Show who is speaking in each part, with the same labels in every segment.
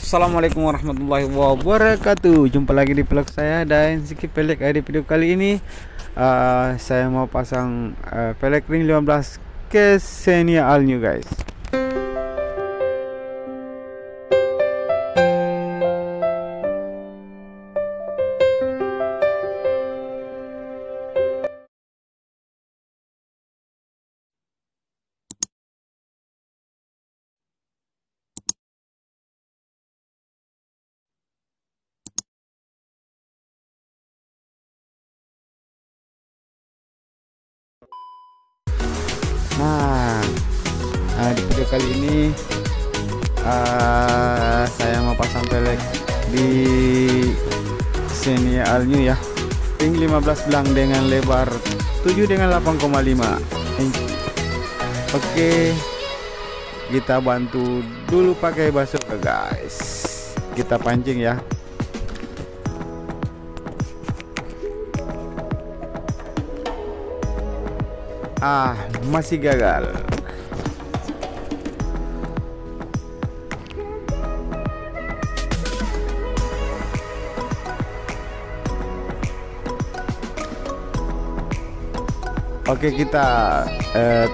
Speaker 1: Assalamualaikum warahmatullahi wabarakatuh. Jumpa lagi di vlog saya Daeng sikki pelek. Di video kali ini saya mau pasang pelek ring 15 ke Xenia all new guys. Nah, di video kali ini saya mau pasang pelek di Xenia all new ya, ring 15 belang dengan lebar 7 dengan 8,5 inch. Oke, kita bantu dulu pakai bazooka guys. Kita pancing ya. Masih gagal. Oke, kita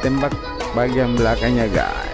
Speaker 1: tembak bagian belakangnya guys.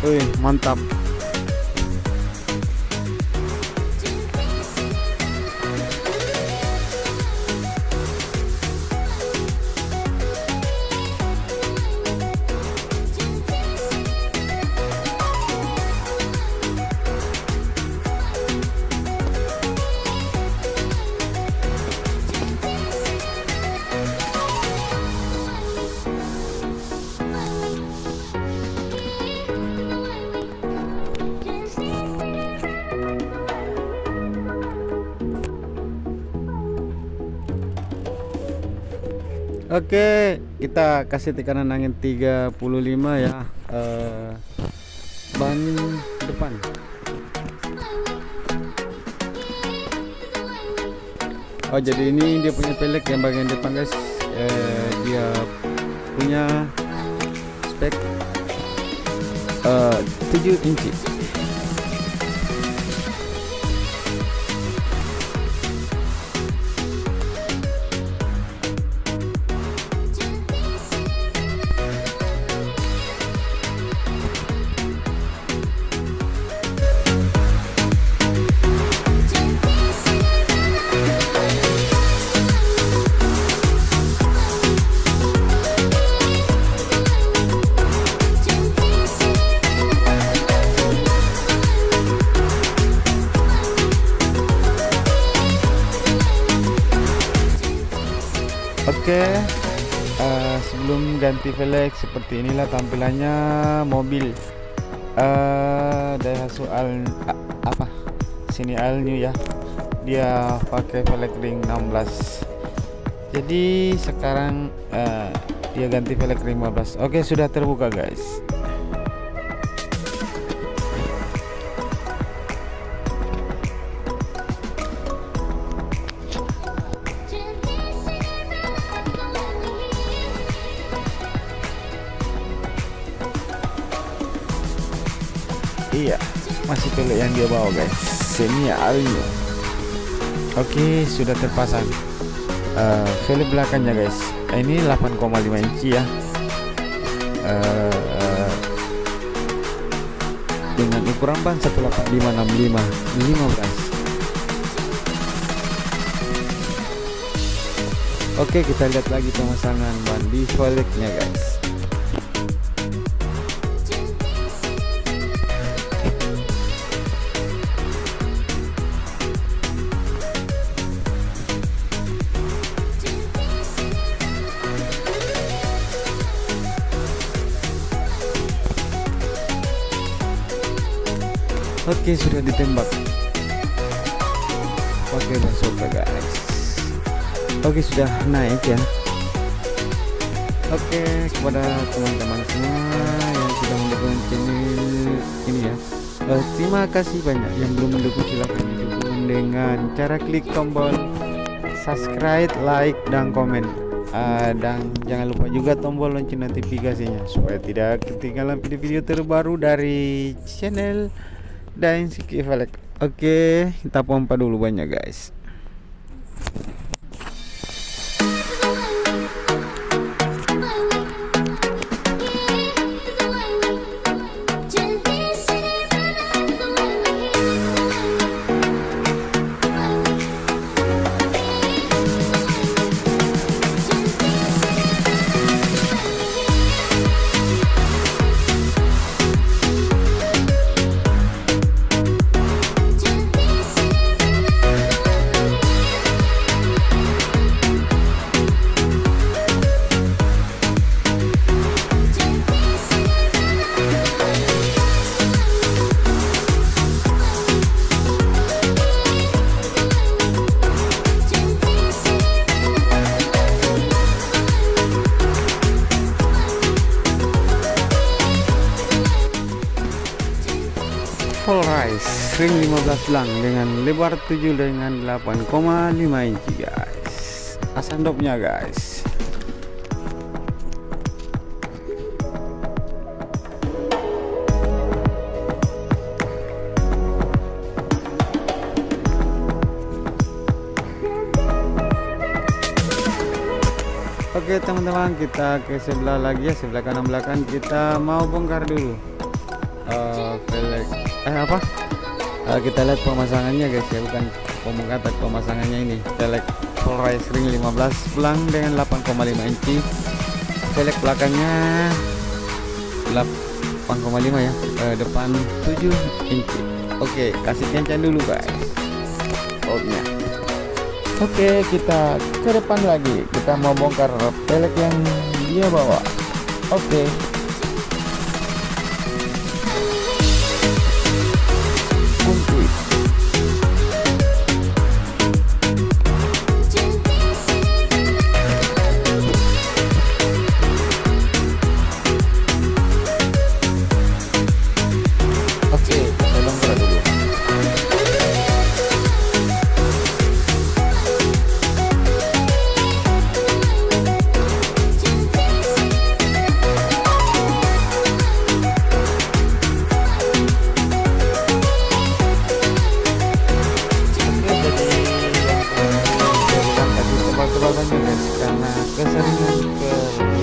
Speaker 1: Wih, mantap. Oke, kita kasih tekanan angin 35 ya, ban depan. Oh, jadi ini dia punya pelek yang bagian depan guys. Dia punya spek 7 inci. Oke, sebelum ganti velg seperti inilah tampilannya mobil Daihatsu Xenia all new ya. Dia pakai velg ring 16. Jadi sekarang dia ganti velg ring 15. Oke, sudah terbuka guys. Iya, masih pelek yang dia bawa guys, Xenia all new. Oke, sudah terpasang velg belakangnya guys. Ini 8,5 inci ya, dengan ukuran ban 18565 15. Oke, kita lihat lagi pemasangan ban di velgnya guys. Oke, sudah ditembak pakai bazooka guys. Oke, sudah naik ya. Oke, kepada teman-teman semua yang sudah mendukung channel ini ya, terima kasih banyak. Yang belum mendukung silahkan didukung dengan cara klik tombol subscribe, like, dan komen. Dan jangan lupa juga tombol lonceng notifikasinya supaya tidak ketinggalan video-video terbaru dari channel Daeng sikki Velg. Oke, kita pompa dulu banyak guys. Full rise ring 15 belang dengan lebar 7 dengan 8,5 inci guys. Asandopnya guys. Oke teman-teman, kita ke sebelah lagi ya, sebelah kanan belakang. Kita mau bongkar dulu velg kita lihat pemasangannya guys ya, bukan pemungkatan, pemasangannya ini velg full rise ring 15 belang dengan 8,5 inci. Velg belakangnya 8,5 ya, depan 7 inci. Oke, kasih kencang dulu guys outnya. Oke, kita ke depan lagi, kita mau bongkar velg yang dia bawa. Oke, karena keseringan ke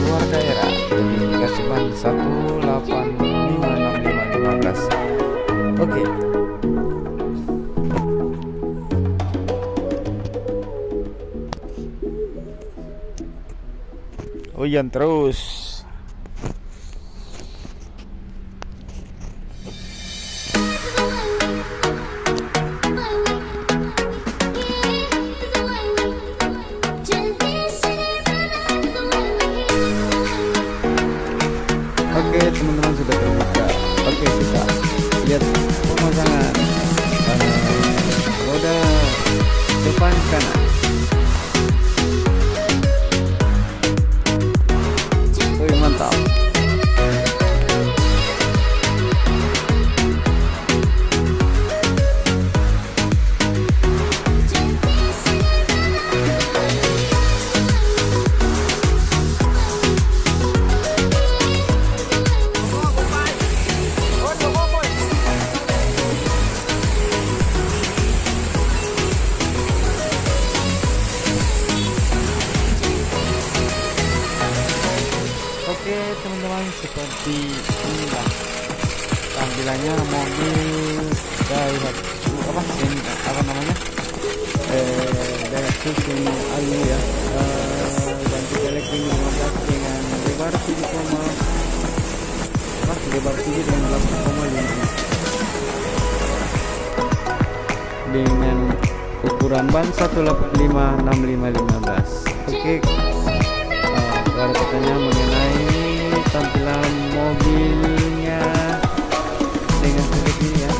Speaker 1: luar daerah jadi dikasih ban 1856515. Oke. Hujan terus. Oke teman-teman, sudah terbuka. Oke, kita lihat pemasangan roda depan kanan. Wih, mantap. Oke teman-teman, seperti inilah tampilannya mobil Daihatsu namanya Daihatsu Xenia ya, ganti velg 15 dengan lebar 7 dengan 8,5 dengan ukuran ban 1856515. Oke, kalau katanya mengenai tampilan mobilnya dengan velg ini ya,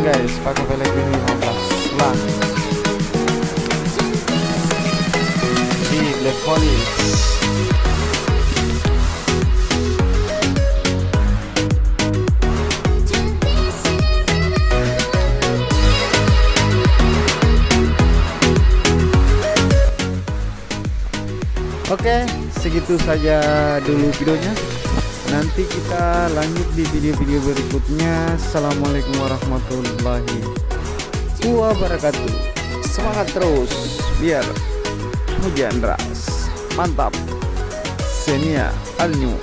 Speaker 1: guys, pakai velg ring 15 lang di black polish. Oke, segitu saja dulu videonya. Nanti kita lanjut di video-video berikutnya. Assalamualaikum warahmatullahi wabarakatuh. Semangat terus biar hujan deras. Mantap. Xenia All New.